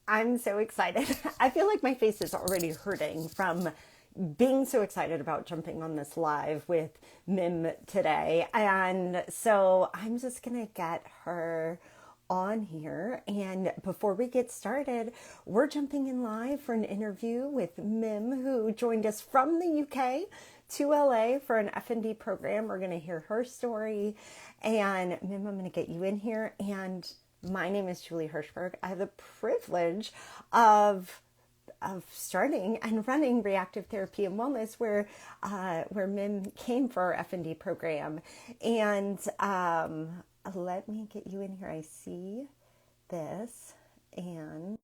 I'm so excited. I feel like my face is already hurting from being so excited about jumping on this live with Mim today. And so I'm just going to get her on here. And before we get started, we're jumping in live for an interview with Mim, who joined us from the UK to LA for an FND program. We're going to hear her story. And Mim, I'm going to get you in here. And my name is Julie Hirschberg. I have the privilege of starting and running reactive therapy and wellness where Mim came for our FND program. And let me get you in here. I see this and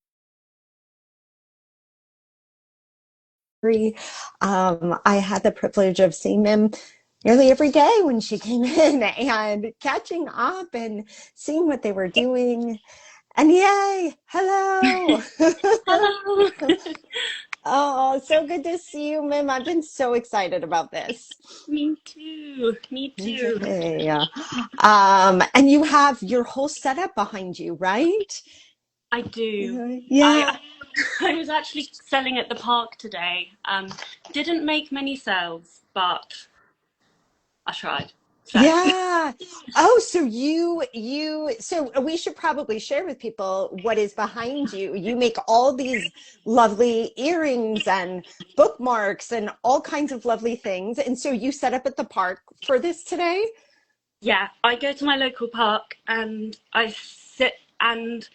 I had the privilege of seeing Mim nearly every day when she came in and catching up and seeing what they were doing. And yay, hello. Hello. Oh, so good to see you, Mim. I've been so excited about this. Me too. Me too. Yay. And you have your whole setup behind you, right? I do. Yeah. I I was actually selling at the park today. Didn't make many sales, but I tried. So Yeah. Oh, so we should probably share with people what is behind you. You make all these lovely earrings and bookmarks and all kinds of lovely things. And so you set up at the park for this today? yeah, I go to my local park and I sit and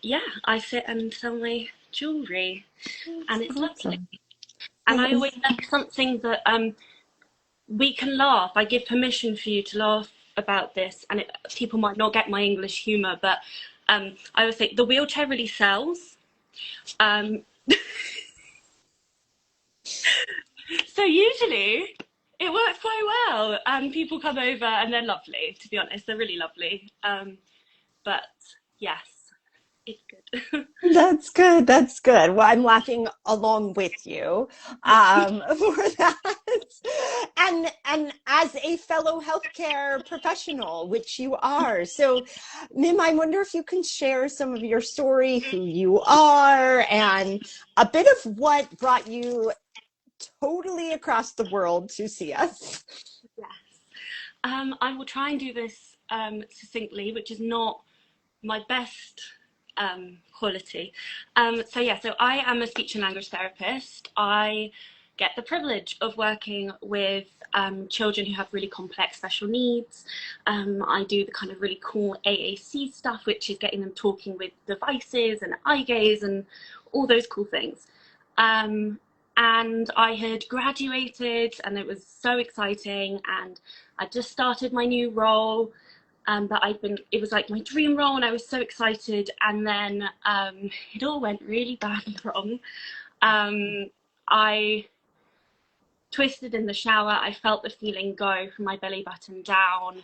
yeah, I sit and sell my jewelry That's and it's lovely. awesome. And That I is always make something that we can laugh. I give permission for you to laugh about this, and people might not get my English humour, but I always think the wheelchair really sells. Um, so usually it works quite well, and people come over and they're lovely. To be honest, they're really lovely. But yes, it's good. That's good. That's good. Well, I'm laughing along with you for that. And as a fellow healthcare professional, which you are. So, Mim, I wonder if you can share some of your story, who you are, and a bit of what brought you totally across the world to see us. Yes, I will try and do this succinctly, which is not my best quality. So yeah, so I am a speech and language therapist. I get the privilege of working with children who have really complex special needs. I do the kind of really cool AAC stuff, which is getting them talking with devices and eye gaze and all those cool things. Um, and I had graduated, and it was so exciting. And I just started my new role, but it was like my dream role, and I was so excited. And then it all went really badly wrong. Um, I twisted in the shower. I felt the feeling go from my belly button down,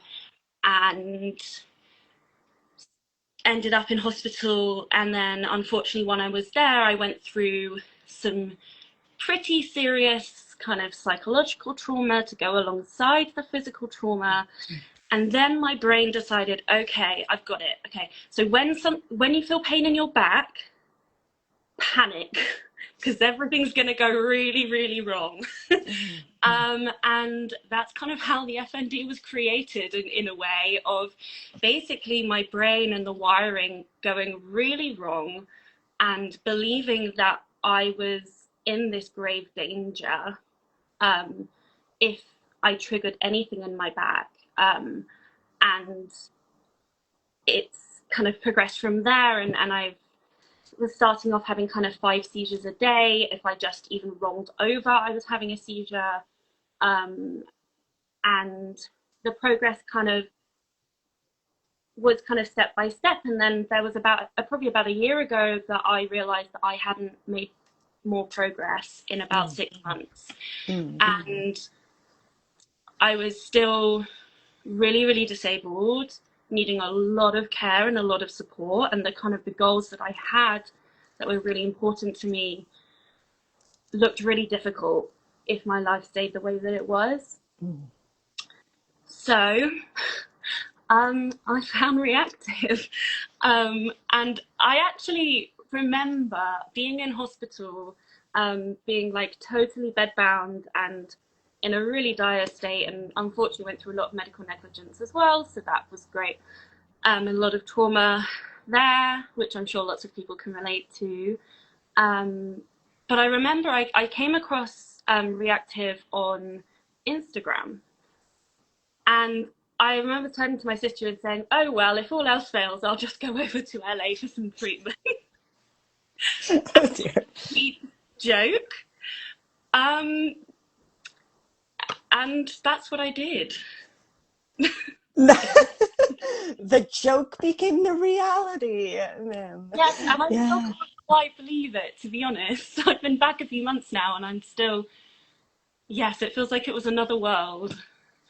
and ended up in hospital. And then, unfortunately, when I was there, I went through some pretty serious kind of psychological trauma to go alongside the physical trauma. And then my brain decided, okay, I've got it. Okay, so when you feel pain in your back, panic, because everything's going to go really, really wrong. And that's kind of how the FND was created in a way of basically my brain and the wiring going really wrong, and believing that I was in this grave danger if I triggered anything in my back. And it's kind of progressed from there, and I was starting off having kind of 5 seizures a day. If I just even rolled over, I was having a seizure. Um, and the progress kind of was kind of step by step. And then there was probably about a year ago that I realized that I hadn't made more progress in about Mm, 6 months. mm, And I was still really, really disabled, needing a lot of care and a lot of support. And the kind of the goals that I had that were really important to me looked really difficult if my life stayed the way that it was. mm. So I found reactive. And I actually remember being in hospital, being like totally bedbound and in a really dire state, and unfortunately went through a lot of medical negligence as well. So that was great. And a lot of trauma there, which I'm sure lots of people can relate to. Um, but I remember I came across Reactive on Instagram, and I remember turning to my sister and saying, "Oh well, if all else fails, I'll just go over to LA for some treatment." Oh dear. Complete joke. Um, and that's what I did. The joke became the reality. Man. Yes, and I still Yeah. can't quite believe it, to be honest. I've been back a few months now, and I'm still, yes, it feels like it was another world.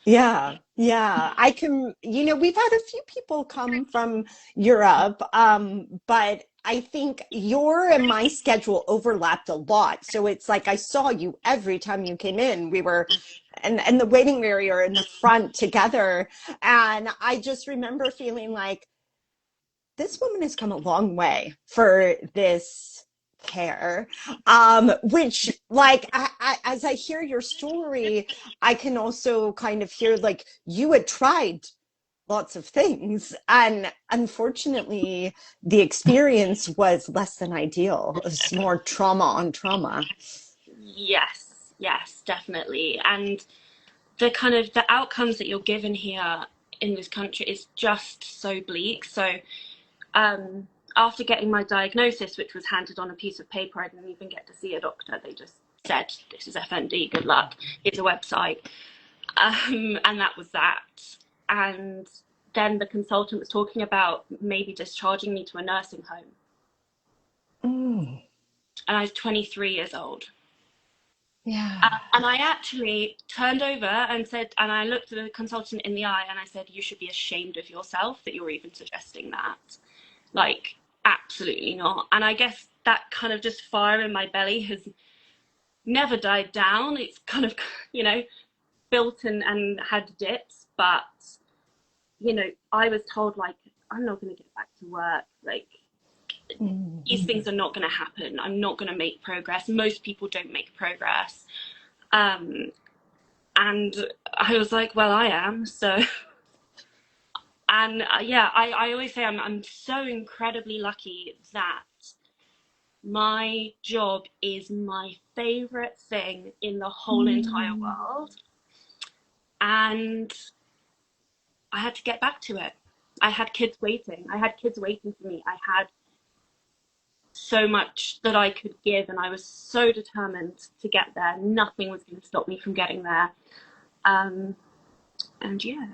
Yeah, yeah. We've had a few people come from Europe, but I think your and my schedule overlapped a lot. So it's like I saw you every time you came in. We were and the waiting area in the front together. And I just remember feeling like this woman has come a long way for this care, which like as I hear your story, I can also kind of hear like you had tried lots of things, and unfortunately the experience was less than ideal. It was more trauma on trauma. Yes, yes, definitely. And the kind of the outcomes that you're given here in this country is just so bleak. So um, after getting my diagnosis, which was handed on a piece of paper, I didn't even get to see a doctor. They just said, "This is FND, good luck. Here's a website." And that was that. And then the consultant was talking about maybe discharging me to a nursing home. Mm, And I was 23 years old. yeah. And I actually turned over and said, and I looked at the consultant in the eye and I said, "You should be ashamed of yourself that you're even suggesting that." Like, absolutely not. And I guess that kind of just fire in my belly has never died down. It's kind of, you know, built and had dips, but, I was told, like, I'm not going to get back to work. Like, Mm. these things are not going to happen. I'm not going to make progress. Most people don't make progress. Um, and I was like, well, I am. So, and yeah, I always say I'm so incredibly lucky that my job is my favorite thing in the whole entire Mm. world. And I had to get back to it. I had kids waiting. I had kids waiting for me. I had so much that I could give, and I was so determined to get there. Nothing was going to stop me from getting there. Um, and yeah.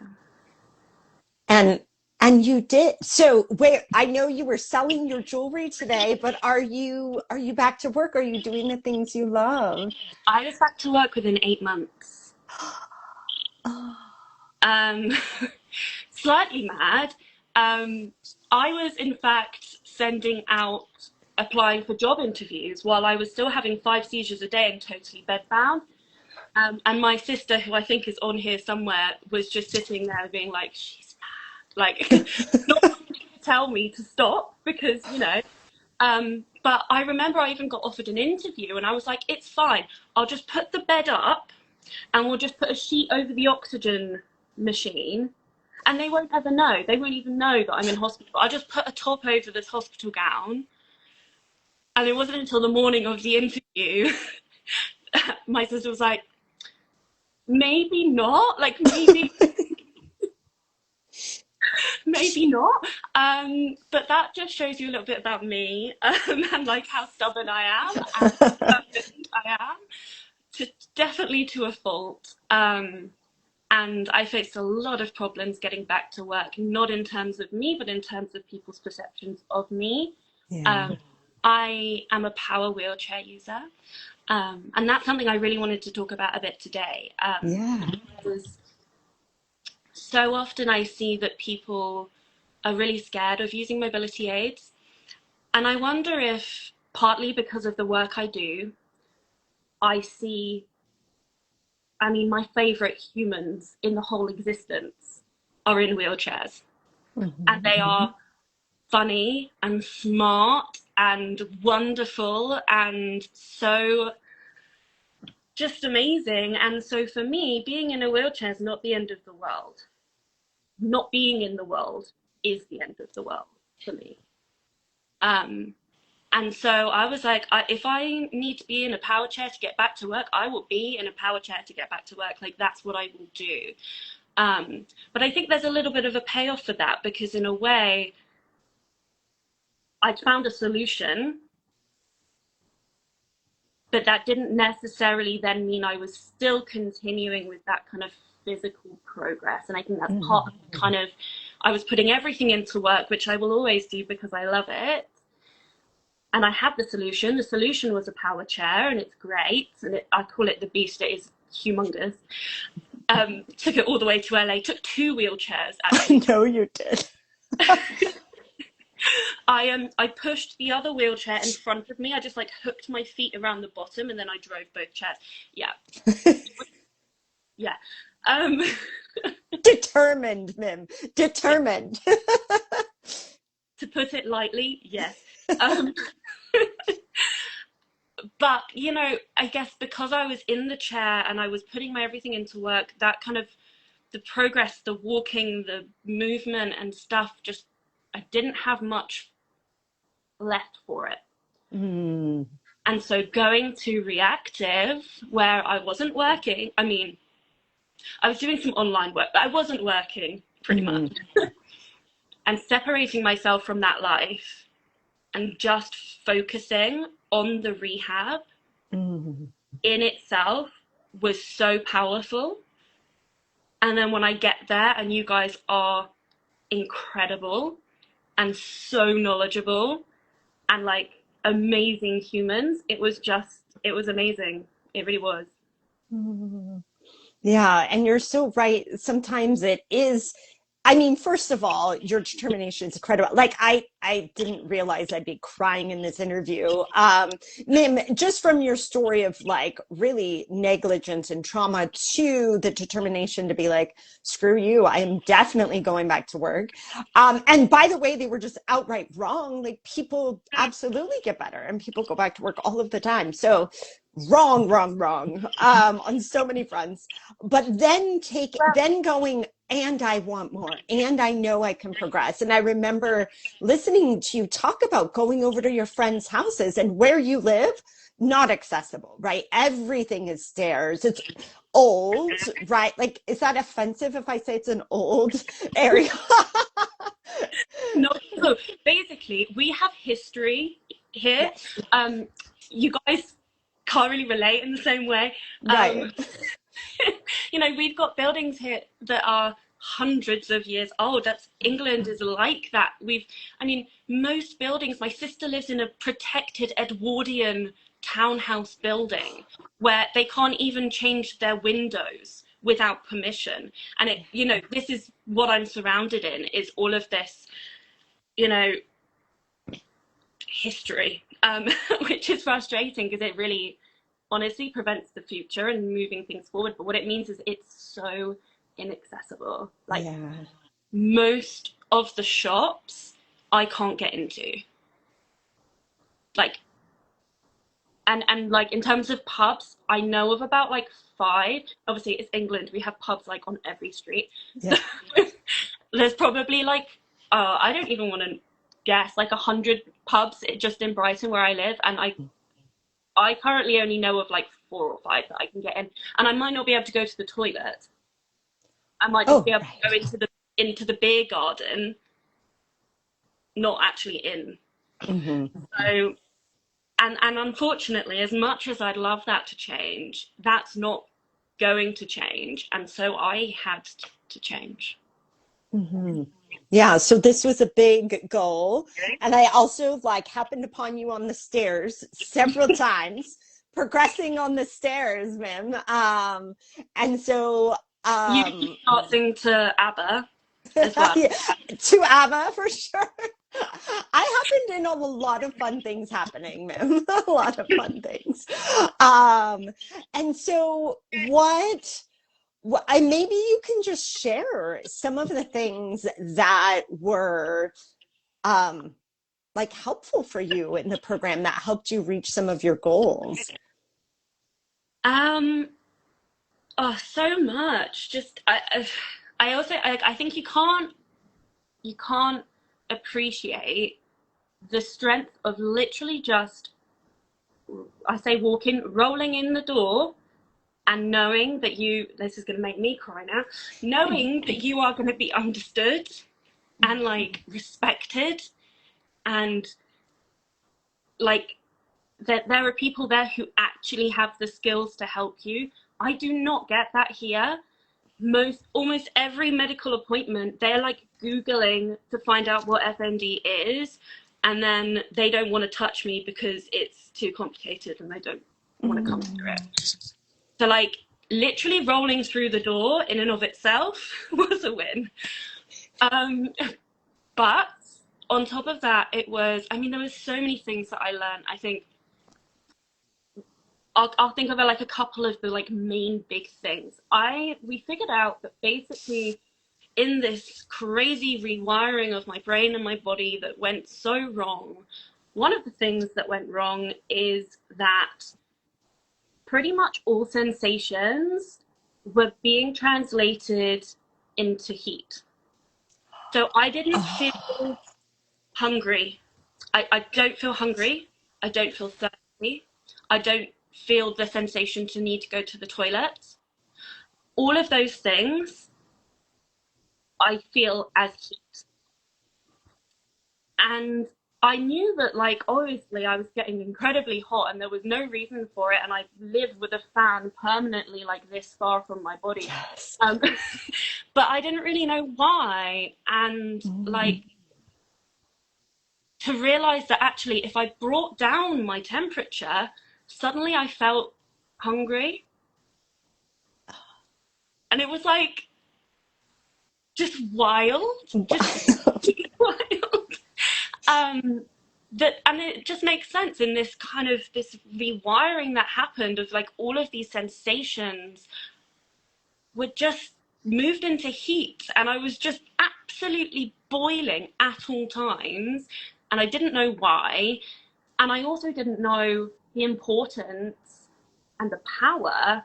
And and you did. So where I know you were selling your jewelry today, but are you back to work? Are you doing the things you love? I was back to work within 8 months. Oh, Um, slightly mad. Um, I was, in fact, sending out, applying for job interviews while I was still having 5 seizures a day and totally bedbound. And my sister, who I think is on here somewhere, was just sitting there being like, "She's mad." Like, not wanting to tell me to stop because. But I remember I even got offered an interview and I was like, "It's fine. I'll just put the bed up and we'll just put a sheet over the oxygen machine and they won't ever know. They won't even know that I'm in hospital. I just put a top over this hospital gown." And it wasn't until the morning of the interview, my sister was like, "Maybe not. Like, maybe not." But that just shows you a little bit about me, and like how stubborn I am and determined I am, definitely to a fault. And I faced a lot of problems getting back to work, not in terms of me, but in terms of people's perceptions of me. yeah. Um, I am a power wheelchair user, and that's something I really wanted to talk about a bit today. Yeah. Because so often I see that people are really scared of using mobility aids. And I wonder if, partly because of the work I do, I see, I mean, my favorite humans in the whole existence are in wheelchairs. And Mhm. they are funny and smart and wonderful and so just amazing. And so for me, being in a wheelchair is not the end of the world. Not being in the world is the end of the world for me. Um, and so I was like, if I need to be in a power chair to get back to work, I will be in a power chair to get back to work. Like, that's what I will do. But I think there's a little bit of a payoff for that, because in a way, I'd found a solution, but that didn't necessarily then mean I was still continuing with that kind of physical progress. And I think that's part of kind of, I was putting everything into work, which I will always do because I love it. And I had the solution. The solution was a power chair, and it's great. And I call it the beast. It is humongous. Took it all the way to LA. Took 2 wheelchairs, actually. I know you did. I pushed the other wheelchair in front of me. I just like hooked my feet around the bottom, and then I drove both chairs. Yeah. Yeah. Determined, Mim. Determined. To put it lightly, yes. But, you know, I guess because I was in the chair and I was putting my everything into work, that kind of the progress, the walking, the movement and stuff, just I didn't have much left for it. And so going to reactive, where I wasn't working, I mean, I was doing some online work, but I wasn't working pretty much. And separating myself from that life and just focusing on the rehab in itself was so powerful. And then when I get there, and you guys are incredible and so knowledgeable and like amazing humans, it was amazing. It really was. Yeah, and you're so right. Sometimes it is. I mean, first of all, your determination is incredible. Like I didn't realize I'd be crying in this interview. Mim, just from your story of like really negligence and trauma to the determination to be like, screw you, I am definitely going back to work. And by the way, they were just outright wrong. Like people absolutely get better and people go back to work all of the time. So wrong, on so many fronts. But then going, and I want more, and I know I can progress. And I remember listening to you talk about going over to your friends' houses, and where you live, not accessible, right? Everything is stairs. It's old, right? Like, is that offensive if I say it's an old area? No, so basically we have history here. Yes. You guys can't really relate in the same way. Right. You know, we've got buildings here that are hundreds of years old. That's England is like that. I mean, most buildings, my sister lives in a protected Edwardian townhouse building where they can't even change their windows without permission. And it, you know, this is what I'm surrounded in, is all of this, you know, history, which is frustrating because it really honestly prevents the future and moving things forward. But what it means is it's so inaccessible. Like most of the shops I can't get into. Like, and like in terms of pubs, I know of about like 5. Obviously it's England, we have pubs like on every street. So there's probably like I don't even want to guess, like 100 pubs just in Brighton where I live, and I currently only know of like 4 or 5 that I can get in, and I might not be able to go to the toilet. I might just be able to go into the beer garden, not actually in. So, and unfortunately, as much as I'd love that to change, that's not going to change, and so I had to change. Yeah, so this was a big goal. And I also like happened upon you on the stairs several times, progressing on the stairs, Mim. And so you start singing to ABBA as well. To ABBA for sure. I happened in a lot of fun things happening, Mim. A lot of fun things. And so maybe you can just share some of the things that were like helpful for you in the program that helped you reach some of your goals? Um, oh, so much. Just I also I think you can't appreciate the strength of literally just, I say walking, rolling in the door and knowing that this is going to make me cry now, knowing that you are going to be understood and like respected, and like that there are people there who actually have the skills to help you. I do not get that here. Almost every medical appointment, they're like Googling to find out what FND is, and then they don't want to touch me because it's too complicated and they don't want to come through it. So like literally rolling through the door in and of itself was a win. But on top of that, there was so many things that I learned. I think I'll think of like a couple of the like main big things. We figured out that basically in this crazy rewiring of my brain and my body that went so wrong, one of the things that went wrong is that pretty much all sensations were being translated into heat. So I didn't feel hungry. I don't feel hungry. I don't feel thirsty. I don't feel the sensation to need to go to the toilet. All of those things I feel as heat. And I knew that, like, obviously I was getting incredibly hot and there was no reason for it. And I lived with a fan permanently, like this far from my body. Yes. But I didn't really know why. And like, to realize that actually, if I brought down my temperature, suddenly I felt hungry. And it was like just wild, just wild. And it just makes sense in this kind of this rewiring that happened of like all of these sensations were just moved into heat, and I was just absolutely boiling at all times, and I didn't know why, and I also didn't know the importance and the power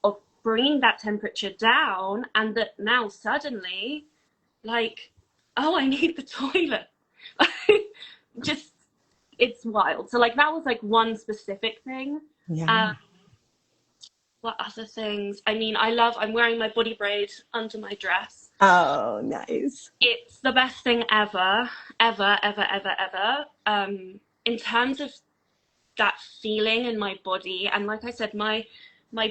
of bringing that temperature down, and that now suddenly, like, oh, I need the toilet. Just, it's wild. So like that was like one specific thing. Yeah. What other things? I mean, I'm wearing my body braid under my dress. Oh, nice. It's the best thing ever, ever, ever, ever, ever. In terms of that feeling in my body, and like I said, my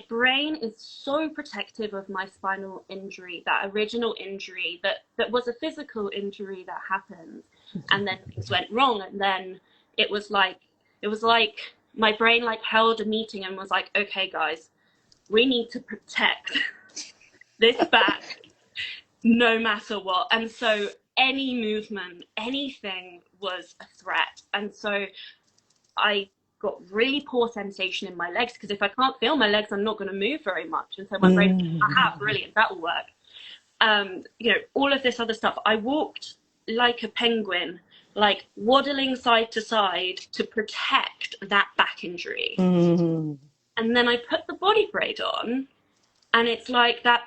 brain is so protective of my spinal injury, that original injury that was a physical injury that happened, and then things went wrong, and then it was like my brain like held a meeting and was like, okay guys, we need to protect this back no matter what. And so any movement, anything was a threat. And so I got really poor sensation in my legs, because if I can't feel my legs, I'm not going to move very much. And so my brain, aha, brilliant, that will work. All of this other stuff. I walked like a penguin, like waddling side to side to protect that back injury. And then I put the body braid on, and it's like that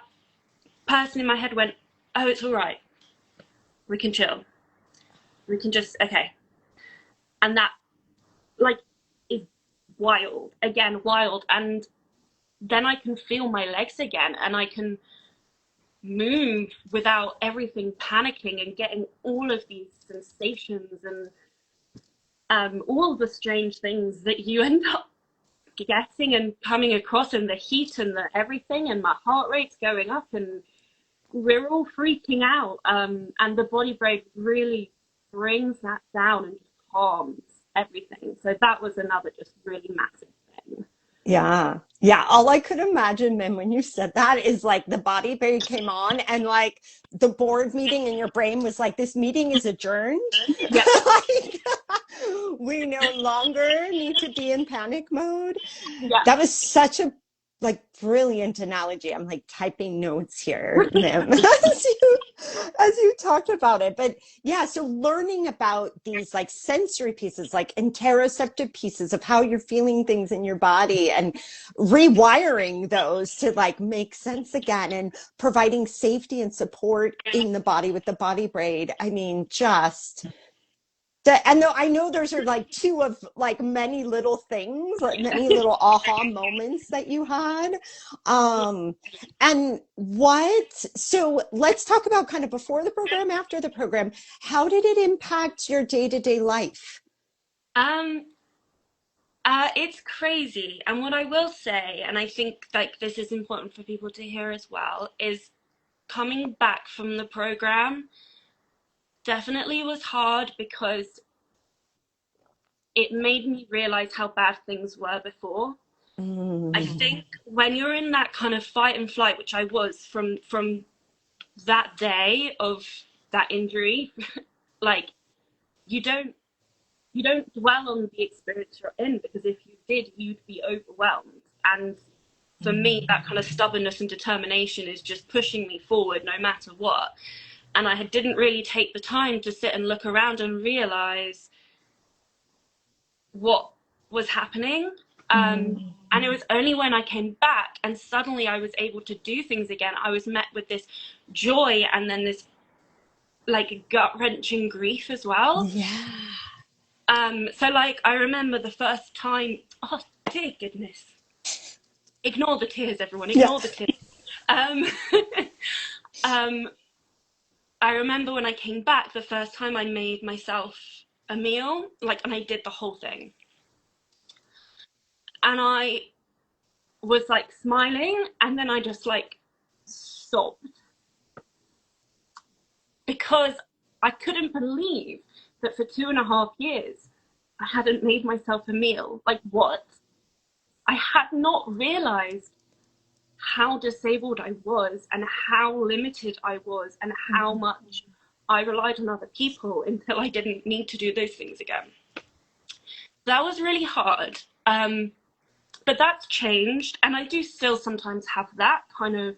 person in my head went, oh, it's all right. We can chill. We can just, okay. And that, like, is wild. Again, wild. And then I can feel my legs again, and I can move without everything panicking and getting all of these sensations and all the strange things that you end up getting and coming across, and the heat and the everything, and my heart rate's going up, and we're all freaking out. And the body braid really brings that down and just calms everything. So that was another just really massive thing. Yeah. Yeah. All I could imagine, Mim, when you said that is like the body braid came on and like the board meeting in your brain was like, this meeting is adjourned. Yeah. Like, we no longer need to be in panic mode. Yeah. That was such a like brilliant analogy. I'm like typing notes here, Mim, as you talked about it. But yeah, so learning about these like sensory pieces, like interoceptive pieces of how you're feeling things in your body and rewiring those to like make sense again and providing safety and support in the body with the body braid. I mean, just and though I know those are like two of like many little things, like many little aha moments that you had. Um, and so let's talk about kind of before the program, after the program. How did it impact your day-to-day life? Um, it's crazy. And what I will say, and I think like this is important for people to hear as well, is coming back from the program definitely was hard because it made me realize how bad things were before. I Mm, think when you're in that kind of fight and flight, which I was from that day of that injury, like you don't you don't dwell on the experience you're in because if you did, you'd be overwhelmed. And for me, that kind of stubbornness and determination is just pushing me forward no matter what. And I didn't really take the time to sit and look around and realize what was happening. mm, And it was only when I came back and suddenly I was able to do things again, I was met with this joy and then this like gut wrenching grief as well. yeah. So like I remember the first time, oh dear goodness, ignore the tears, everyone, Yeah. ignore the tears. Um, um, I remember when I came back the first time I made myself a meal, like, and I did the whole thing. And I was like smiling and then I just like sobbed because I couldn't believe that for 2.5 years I hadn't made myself a meal. Like, what? I had not realized how disabled I was and how limited I was and how much I relied on other people until I didn't need to do those things again. That was really hard. But that's changed. And I do still sometimes have that kind of,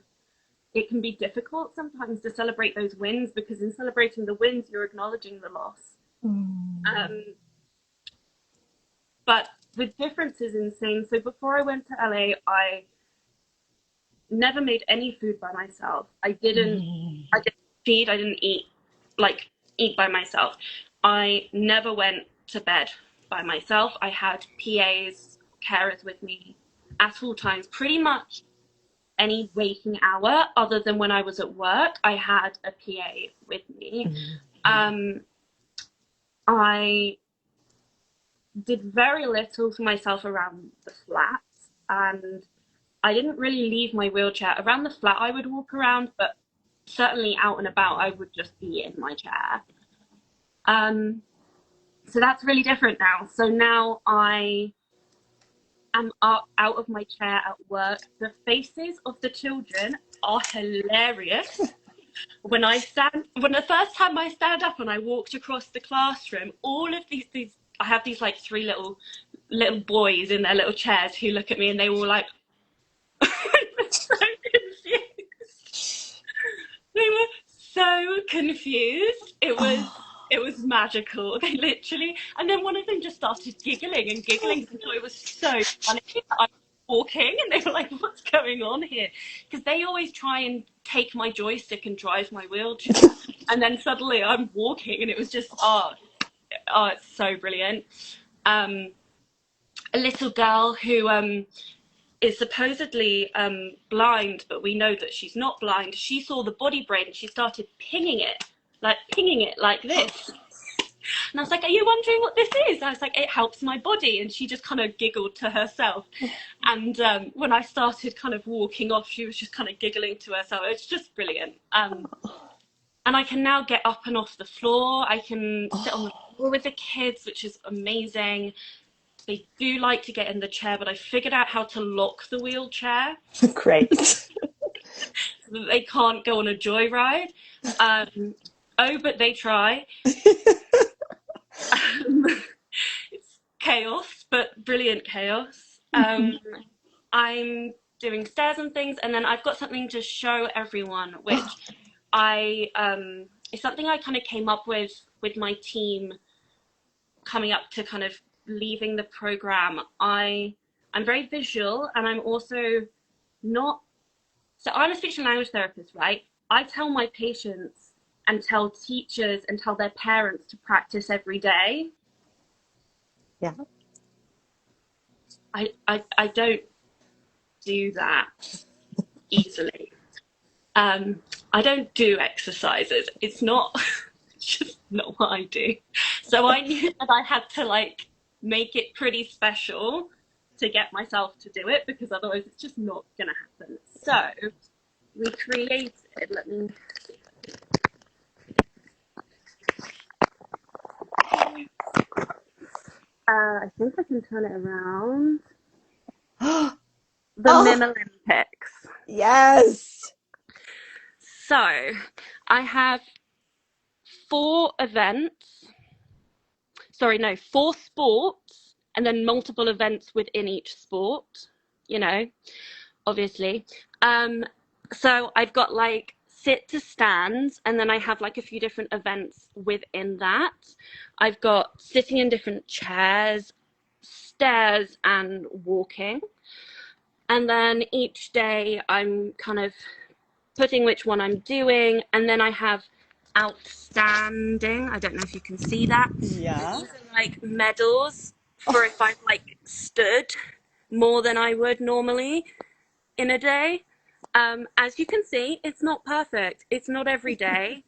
it can be difficult sometimes to celebrate those wins because in celebrating the wins, you're acknowledging the loss. Mm, Um, but the difference is insane. So before I went to LA, I never made any food by myself. mm, I didn't feed, I didn't eat, like eat by myself. I never went to bed by myself. I had PAs, carers with me at all times. Pretty much any waking hour, other than when I was at work, I had a PA with me. mm. Um, I did very little for myself around the flat, and I didn't really leave my wheelchair. Around the flat, I would walk around, but certainly out and about, I would just be in my chair. Um, so that's really different now. So now I am out of my chair at work. The faces of the children are hilarious. When the first time I stand up and I walked across the classroom, all of these I have these like three little boys in their little chairs who look at me and they were like so confused. They were so confused. It was magical. They literally, and then one of them just started giggling and giggling and thought it was so funny that I was walking, and they were like, "What's going on here?" Because they always try and take my joystick and drive my wheelchair, and then suddenly I'm walking, and it was just it's so brilliant. Um, a little girl who is supposedly blind, but we know that she's not blind. She saw the body brain and she started pinging it like this. And I was like, "Are you wondering what this is?" I was like, "It helps my body." And she just kind of giggled to herself. And when I started kind of walking off, she was just kind of giggling to herself. It's just brilliant. And I can now get up and off the floor. I can sit on the floor with the kids, which is amazing. They do like to get in the chair, but I figured out how to lock the wheelchair Great. so that they can't go on a joyride. Oh, but they try. It's chaos, but brilliant chaos. I'm doing stairs and things, and then I've got something to show everyone, which I it's something I kind of came up with my team coming up to kind of leaving the program. I'm very visual, and I'm also not. So I'm a speech and language therapist, right? I tell my patients and tell teachers and tell their parents to practice every day. Yeah. I don't do that easily. I don't do exercises. It's not it's just not what I do. So I knew that I had to like make it pretty special to get myself to do it because otherwise it's just not gonna happen. So we created, let me I think I can turn it around. The Oh, Mim Olympics. yes. So I have four events, sorry, no, four sports, and then multiple events within each sport, you know, obviously. Um, so I've got like sit to stand, and then I have like a few different events within that. I've got sitting in different chairs, stairs, and walking. And then each day I'm kind of putting which one I'm doing, and then I have outstanding. I don't know if you can see that. Yeah. These are like medals for if I've like stood more than I would normally in a day. As you can see, it's not perfect. It's not every day,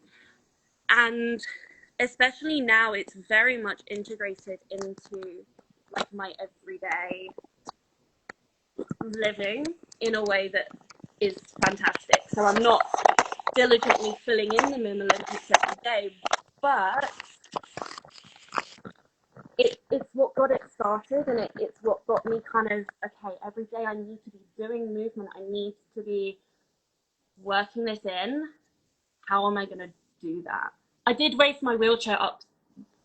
and especially now, it's very much integrated into like my everyday living in a way that is fantastic. So I'm not diligently filling in the Mim Olympics every day, but it's what got it started, and it's what got me kind of, okay, every day I need to be doing movement, I need to be working this in. How am I going to do that? I did raise my wheelchair up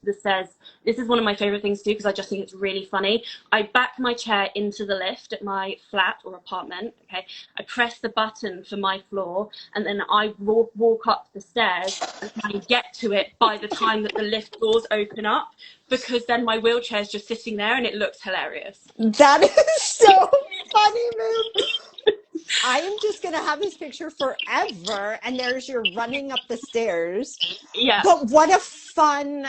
the stairs. This is one of my favorite things to do because I just think it's really funny. I back my chair into the lift at my flat or apartment. Okay, I press the button for my floor, and then I walk up the stairs and try and get to it by the time that the lift doors open up, because then my wheelchair is just sitting there and it looks hilarious. That is so funny, Mim. I am just going to have this picture forever. And there's your running up the stairs. Yeah, But what a fun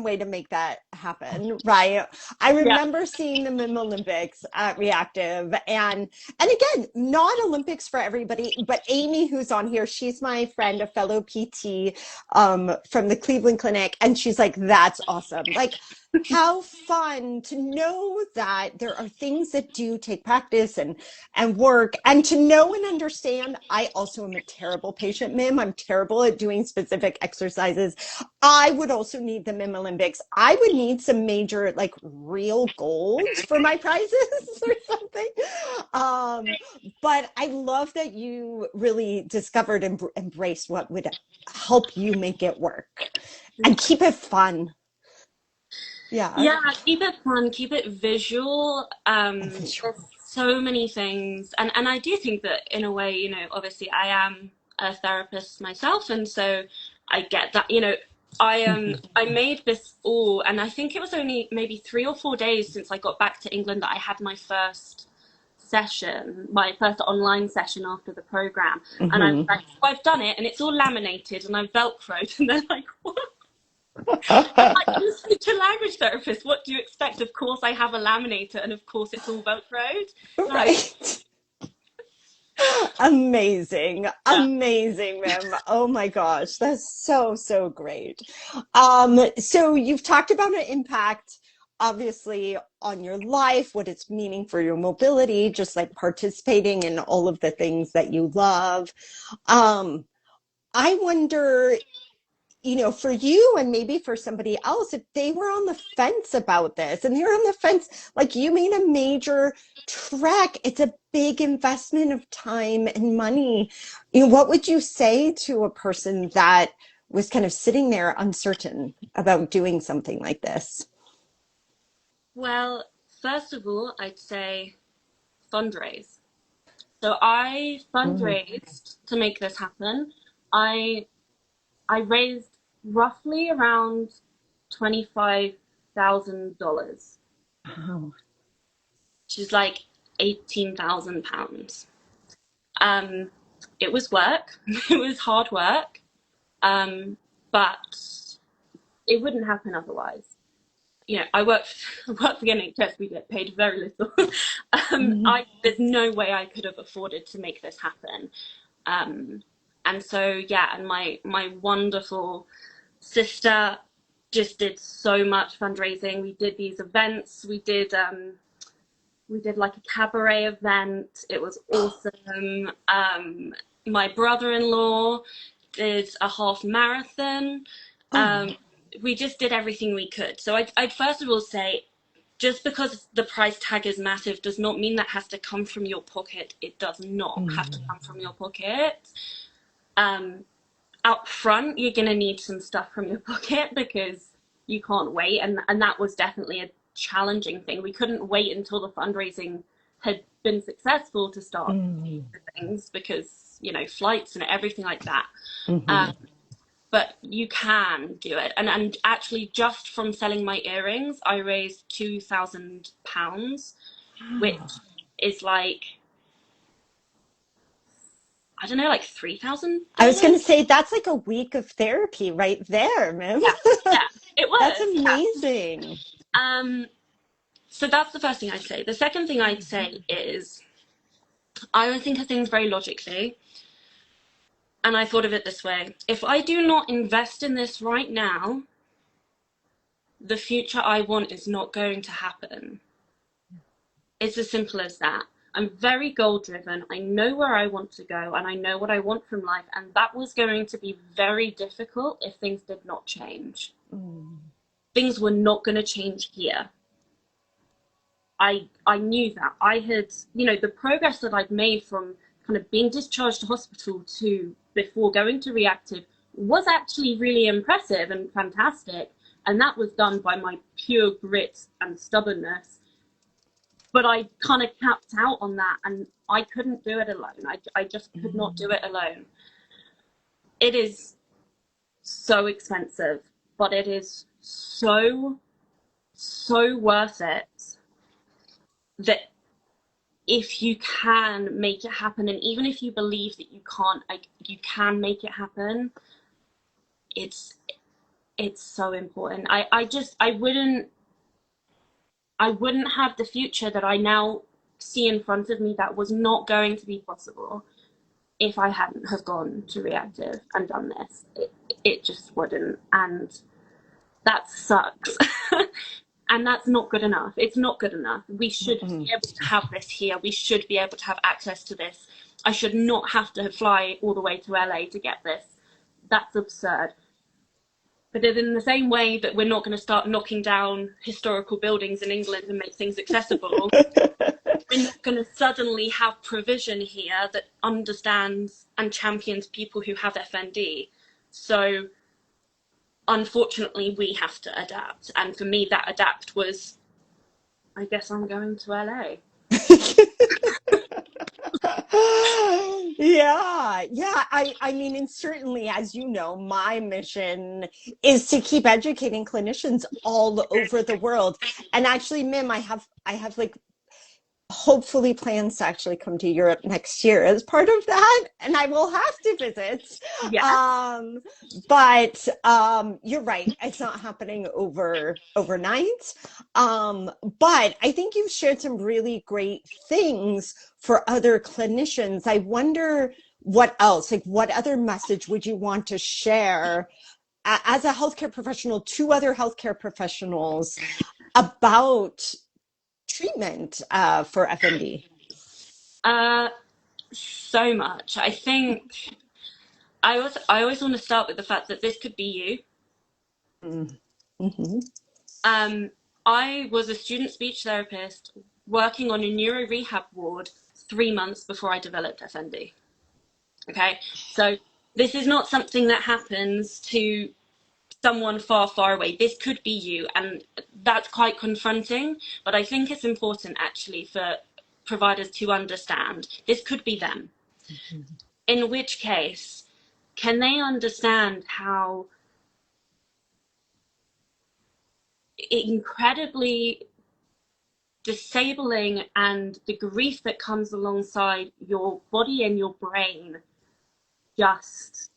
way to make that happen, right? I yeah, remember seeing the Mim Olympics at Reactive, and again, not Olympics for everybody, but Amy, who's on here, she's my friend, a fellow PT from the Cleveland Clinic, and she's like, that's awesome. Like, how fun to know that there are things that do take practice and work, and to know and understand. I also am a terrible patient, Mim. I'm terrible at doing specific exercises. I would also need the Mim Olympics. I would need some major, like, real golds for my prizes or something. Um, but I love that you really discovered and embraced what would help you make it work and keep it fun. Yeah. yeah. Keep it fun, keep it visual. And There's visual. so many things, and I do think that in a way, you know, obviously I am a therapist myself, and so I get that. You know, I made this all, and I think it was only maybe 3 or 4 days since I got back to England that I had my first session, my first online session after the program, and I'm Mhm. like, oh, I've done it, and it's all laminated, and I've velcroed, and they're like, what? I'm like, I'm a speech and language therapist. What do you expect? Of course, I have a laminator, and of course, it's all Velcroed. Like, Right. Amazing. yeah. Amazing, Mim. Oh my gosh. That's so, so great. So you've talked about an impact, obviously, on your life, what it's meaning for your mobility, just like participating in all of the things that you love. Um, I wonder, for you and maybe for somebody else, if they were on the fence about this and they're on the fence, like you made a major trek, it's a big investment of time and money. What would you say to a person that was kind of sitting there uncertain about doing something like this? Well, first of all, I'd say fundraise. So I Mm. fundraised to make this happen. I I raised roughly around $25,000, Wow. which is like £18,000. Um, it was work. It was hard work. But it wouldn't happen otherwise. I work for the NHS. We get paid very little. Mhm. There's no way I could have afforded to make this happen. Um, and so yeah, and my wonderful sister just did so much fundraising. We did these events. We did like a cabaret event. It was awesome. My brother-in-law did a half marathon. Oh. Um, we just did everything we could. So I'd first of all say, just because the price tag is massive does not mean that has to come from your pocket. It does not have to Mm. come from your pocket. Um, Out front, you're going to need some stuff from your pocket because you can't wait. And that was definitely a challenging thing. We couldn't wait until the fundraising had been successful to start Mm. things because, flights and everything like that. Mhm. Um, but you can do it. And actually, just from selling my earrings, I raised £2,000, which Wow. is like, I don't know, like I was going to $3,000. say that's like a week of therapy right there, Mim. Yeah, yeah, it That's was. Yeah. amazing. So that's the first thing I'd say. The second thing I'd say is I would think of things very logically. And I thought of it this way. If I do not invest in this right now, the future I want is not going to happen. It's as simple as that. I'm very goal driven. I know where I want to go and I know what I want from life. And that was going to be very difficult if things did not change. Mm. Things were not going to change here. I knew that. I had, the progress that I'd made from kind of being discharged to hospital to before going to reactive was actually really impressive and fantastic. And that was done by my pure grit and stubbornness. But I kind of capped out on that and I couldn't do it alone. I just could not do Mm. it alone. It is so expensive, but it is so, so worth it that if you can make it happen, and even if you believe that you can't, like, you can make it happen, it's it's so important. I wouldn't have the future that I now see in front of me that was not going to be possible if I hadn't have gone to reactive and done this. It just wouldn't, and that sucks. And that's not good enough. It's not good enough. We should Mm. be able to have this here. We should be able to have access to this. I should not have to fly all the way to LA to get this. That's absurd. But in the same way that we're not going to start knocking down historical buildings in England and make things accessible, we're not going to suddenly have provision here that understands and champions people who have FND. So unfortunately, we have to adapt. And for me, that adapt was, I guess I'm going to LA. Yeah, yeah. I mean, and certainly, as you know, my mission is to keep educating clinicians all over the world. And actually, Mim, I have like hopefully plans to actually come to Europe next year as part of that, and I will have to visit. Yeah. Um, but you're right, it's not happening overnight. But I think you've shared some really great things for other clinicians. I wonder what else, like what other message would you want to share as a healthcare professional to other healthcare professionals about treatment for FND? Uh, so much. I think I always want to start with the fact that this could be you. Mm-hmm. Um, I was a student speech therapist working on a neuro rehab ward 3 months before I developed FND. Okay, so this is not something that happens to someone far, far away. This could be you, and that's quite confronting. But I think it's important actually for providers to understand. This could be them. In which case, can they understand how incredibly disabling and the grief that comes alongside your body and your brain just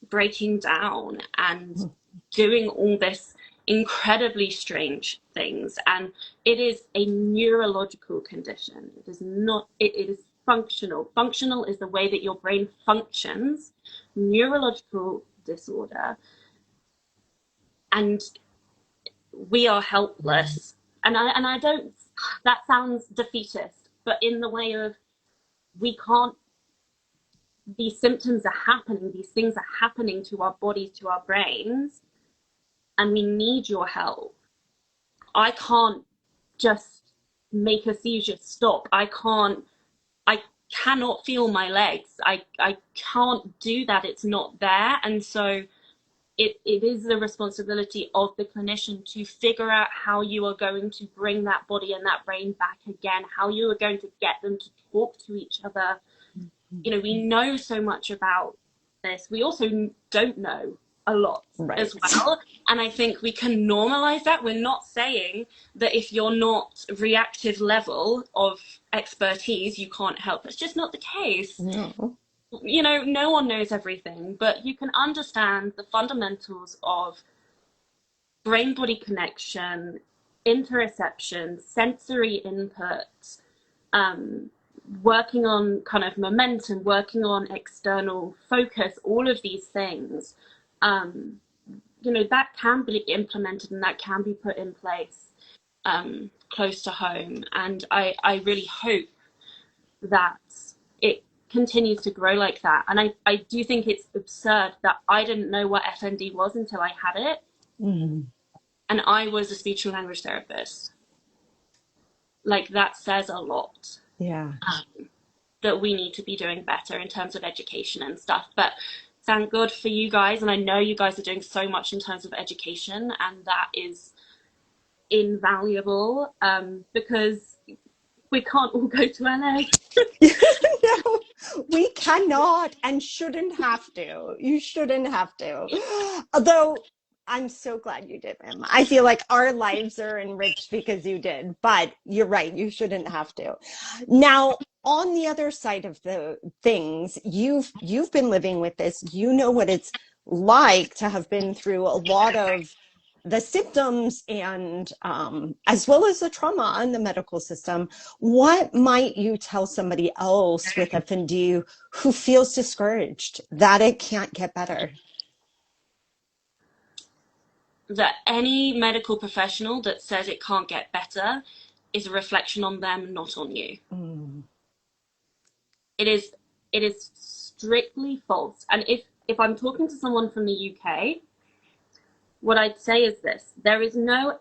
breaking down and doing all this incredibly strange things? And it is a neurological condition. It is not, it is functional. Functional is the way that your brain functions. Neurological disorder. And we are helpless. And I don't, that sounds defeatist, but in the way of, we can't, these symptoms are happening, these things are happening to our bodies, to our brains, and we need your help. I can't just make a seizure stop. I cannot feel my legs. I can't do that. It's not there. And so it is the responsibility of the clinician to figure out how you are going to bring that body and that brain back again, how you are going to get them to talk to each other. You know, we know so much about this. We also don't know a lot as well. And I think we can normalize that. We're not saying that if you're not reactive level of expertise, you can't help. It's just not the case. No. You know, no one knows everything, but you can understand the fundamentals of brain-body connection, interoception, sensory input, working on kind of momentum, working on external focus, all of these things, you know, that can be implemented and that can be put in place close to home. And I really hope that it continues to grow like that. And I do think it's absurd that I didn't know what FND was until I had it. And I was a speech and language therapist. Like, that says a lot. Yeah. That we need to be doing better in terms of education and stuff. But thank God for you guys. And I know you guys are doing so much in terms of education, and that is invaluable, because we can't all go to LA. No, we cannot and shouldn't have to. You shouldn't have to. Although I'm so glad you did, Mim. I feel like our lives are enriched because you did, but you're right, you shouldn't have to. Now, on the other side of the things, you've been living with this. You know what it's like to have been through a lot of the symptoms and as well as the trauma in the medical system. What might you tell somebody else with FND who feels discouraged that it can't get better? That any medical professional that says it can't get better is a reflection on them, not on you. It is strictly false. And if I'm talking to someone from the UK, what I'd say is this: there is no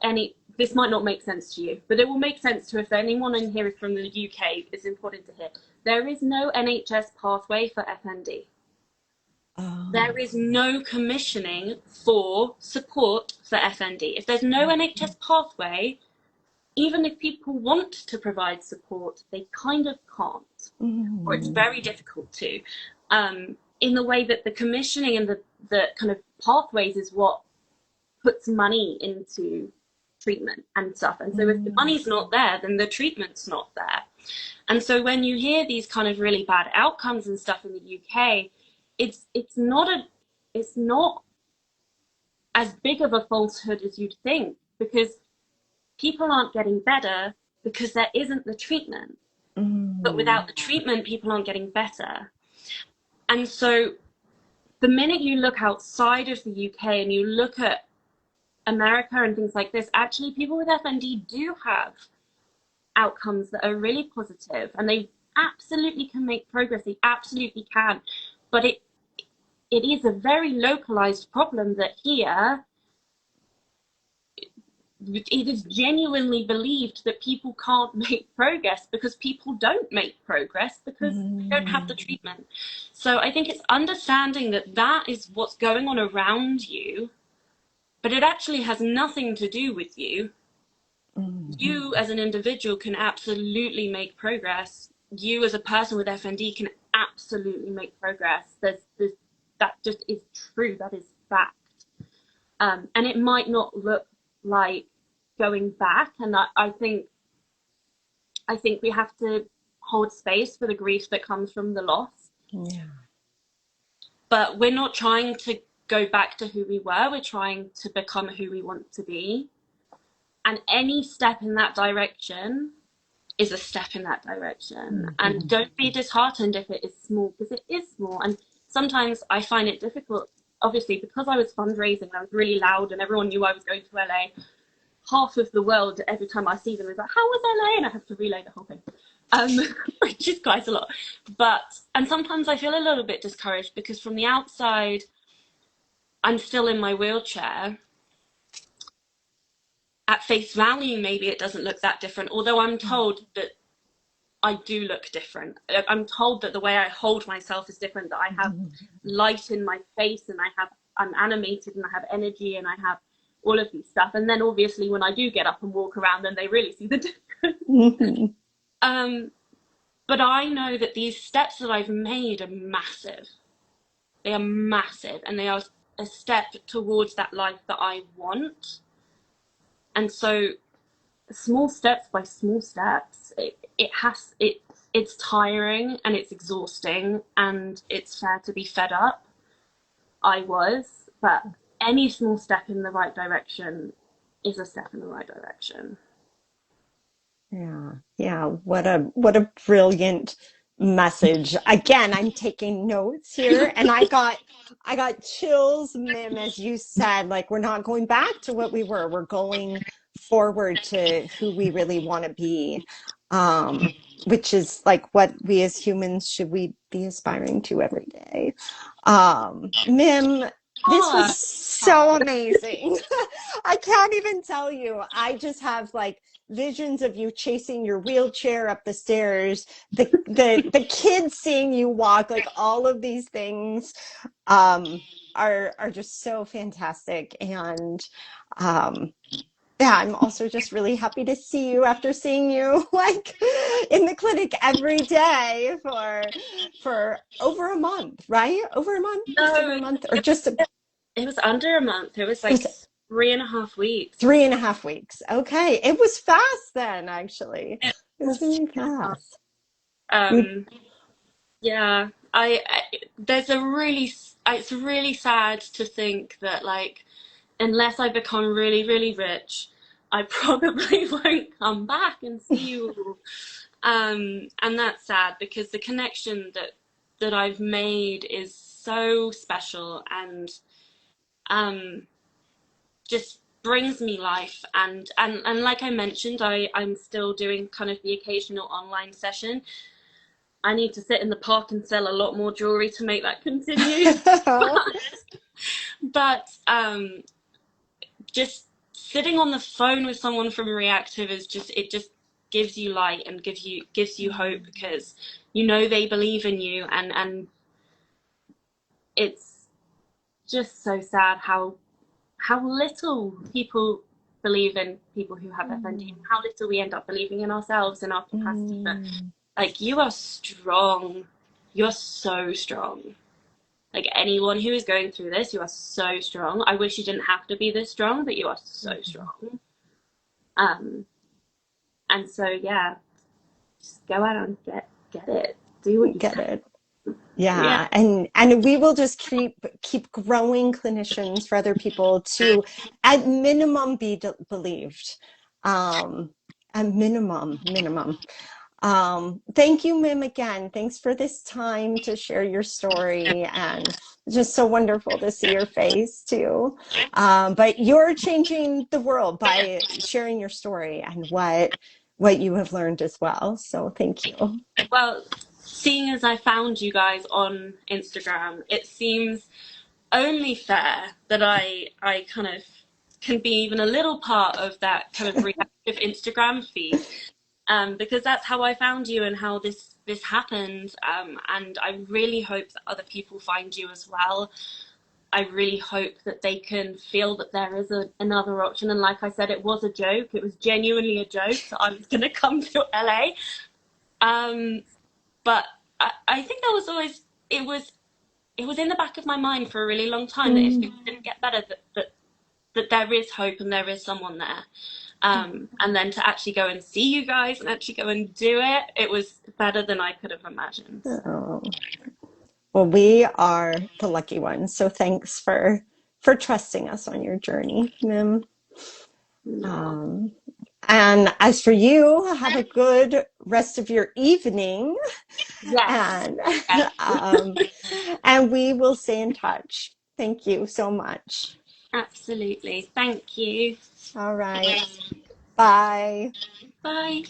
this might not make sense to you, but it will make sense to if anyone in here is from the UK. It's important to hear. There is no NHS pathway for FND. There is no commissioning for support for FND. If there's no NHS pathway, even if people want to provide support, they kind of can't, or it's very difficult to, in the way that the commissioning and the kind of pathways is what puts money into treatment and stuff. And so if the money's not there, then the treatment's not there. And so when you hear these kind of really bad outcomes and stuff in the UK, it's not as big of a falsehood as you'd think, because people aren't getting better because there isn't the treatment. But without the treatment, people aren't getting better. And so the minute you look outside of the UK and you look at America and things like this, actually people with FND do have outcomes that are really positive, and they absolutely can make progress. They absolutely can. But it is a very localized problem that here it is genuinely believed that people can't make progress because people don't make progress because they don't have the treatment. So I think it's understanding that that is what's going on around you, but it actually has nothing to do with you. You as an individual can absolutely make progress. You as a person with FND can absolutely make progress. That just is true. That is fact. And it might not look like going back. And I think we have to hold space for the grief that comes from the loss. Yeah. But we're not trying to go back to who we were. We're trying to become who we want to be. And any step in that direction is a step in that direction. And don't be disheartened if it is small, because it is small. And sometimes I find it difficult, obviously, because I was fundraising, I was really loud and everyone knew I was going to LA. Half of the world, every time I see them, is like, how was LA? And I have to relay the whole thing, which is quite a lot. And sometimes I feel a little bit discouraged because from the outside, I'm still in my wheelchair. At face value, maybe it doesn't look that different, although I'm told that I do look different. I'm told that the way I hold myself is different, that I have light in my face and I'm animated and I have energy and I have all of these stuff. And then obviously when I do get up and walk around, then they really see the difference. But I know that these steps that I've made are massive. They are massive, and they are a step towards that life that I want. And so small steps by small steps, it's tiring and it's exhausting and it's fair to be fed up. I was, but any small step in the right direction is a step in the right direction. Yeah, yeah. What a brilliant message. Again, I'm taking notes here, and I got chills, Mim, as you said, like we're not going back to what we were. We're going forward to who we really want to be. Which is like what we as humans should we be aspiring to every day. Mim, this was Ah, so amazing. I can't even tell you. I just have like visions of you chasing your wheelchair up the stairs, the kids seeing you walk, like all of these things are just so fantastic. And um yeah, I'm also just really happy to see you after seeing you like in the clinic every day for over a month, right? Over a month, just over no, a month, or just it was under a month. It was it like was 3.5 weeks. 3.5 weeks. Okay. It was fast then, actually. It It was was, really fast. You, um, yeah, there's it's really sad to think that like, unless I become really, really rich, I probably won't come back and see you. And that's sad because the connection that I've made is so special and um, just brings me life. And like I mentioned, I'm still doing kind of the occasional online session. I need to sit in the park and sell a lot more jewelry to make that continue. But just sitting on the phone with someone from Reactive is just it just gives you light and gives you hope because you know they believe in you and it's just so sad how little people believe in people who have FND and how little we end up believing in ourselves and our capacity. But like you are strong. You're so strong. Like anyone who is going through this, you are so strong. I wish you didn't have to be this strong, but you are so strong. Um, and so yeah, just go out and get it. Do what you get can. it. Yeah. Yeah, and we will just keep growing clinicians for other people to, at minimum, be believed. Um, at minimum. Thank you, Mim, again. Thanks for this time to share your story, and it's just so wonderful to see your face too. But you're changing the world by sharing your story and what you have learned as well. So thank you. Well, seeing as I found you guys on Instagram, it seems only fair that I kind of can be even a little part of that kind of reactive Instagram feed. Because that's how I found you and how this happened. And I really hope that other people find you as well. I really hope that they can feel that there is another option. And like I said, it was a joke. It was genuinely a joke that I was going to come to LA. But I think that was always it was in the back of my mind for a really long time that if Mm. things didn't get better, that there is hope and there is someone there. And then to actually go and see you guys and actually go and do it, it was better than I could have imagined. Oh. Well, we are the lucky ones. So thanks for trusting us on your journey, Mim. No. Um, and as for you, have a good rest of your evening, Yes. and Yes. um, and we will stay in touch. Thank you so much. Absolutely. Thank you. All right. Bye. Bye.